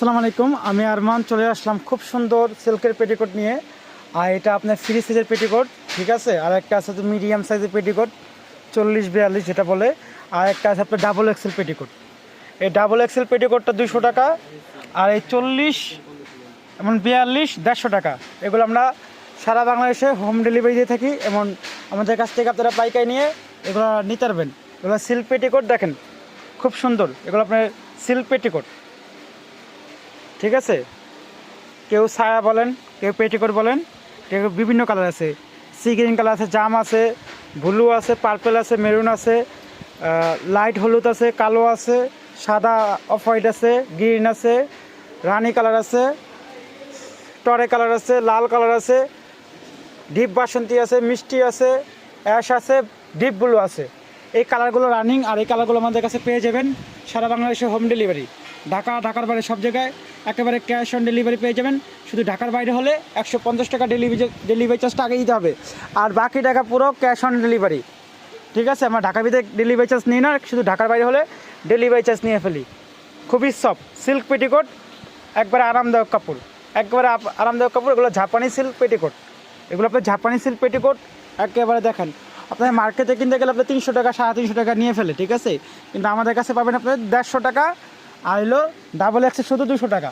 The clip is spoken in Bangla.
আসসালামু আলাইকুম, আমি আরমান চলে আসলাম খুব সুন্দর সিল্কের পেটিকোট নিয়ে। আর এটা আপনার ফ্রি সাইজের পেটিকোট, ঠিক আছে। আর একটা আছে মিডিয়াম সাইজের পেটিকোট 40-42 যেটা বলে। আর একটা আছে আপনার ডাবল এক্সেল পেটিকোট। এই ডাবল এক্সেল পেটিকোটটা 200 টাকা, আর এই 40 এমন 42 150 টাকা। এগুলো আমরা সারা বাংলাদেশে হোম ডেলিভারি দিয়ে থাকি। এমন আমাদের কাছ থেকে আপনারা পাইকারি নিয়ে এগুলো নিতে পারবেন। এগুলো সিল্ক পেটিকোট, দেখেন খুব সুন্দর। এগুলো আপনার সিল্ক পেটিকোট, ঠিক আছে। কেউ ছায়া বলেন, কেউ পেটিকোট বলেন, কেউ বিভিন্ন কালার আছে। সি গ্রিন কালার আছে, জাম আছে, ব্লু আছে, পার্পেল আছে, মেরুন আছে, লাইট হলুদ আছে, কালো আছে, সাদা অফ হোয়াইট আছে, গ্রিন আছে, রানি কালার আছে, টরে কালার আছে, লাল কালার আছে, ডিপ বাসন্তী আছে, মিষ্টি আছে, অ্যাশ আছে, ডিপ ব্লু আছে। এই কালারগুলো রানিং, আর এই কালারগুলো আমাদের কাছে পেয়ে যাবেন সারা বাংলাদেশে হোম ডেলিভারি। ঢাকার বাইরে সব জায়গায় একেবারে ক্যাশ অন ডেলিভারি পেয়ে যাবেন। শুধু ঢাকার বাইরে হলে 150 টাকা ডেলিভারি চার্জটা আগে দিতে হবে, আর বাকি টাকা পুরো ক্যাশ অন ডেলিভারি, ঠিক আছে। আমরা ঢাকার ভিতরে ডেলিভারি চার্জ নিই না, শুধু ঢাকার বাইরে হলে ডেলিভারি চার্জ নিয়ে ফেলি। খুবই সফট সিল্ক পেটিকোট, একবারে আরামদায়ক কাপড়, একবারে আরামদায়ক কাপড়। এগুলো জাপানি সিল্ক পেটিকোট, এগুলো আপনার জাপানি সিল্ক পেটিকোট। একেবারে দেখেন, আপনার মার্কেটে কিনতে গেলে আপনার 300 টাকা 350 টাকা নিয়ে ফেলে, ঠিক আছে। কিন্তু আমাদের কাছে পাবেন আপনার 150 টাকা, আর হলো ডাবল এক্সেল শুধু 200 টাকা।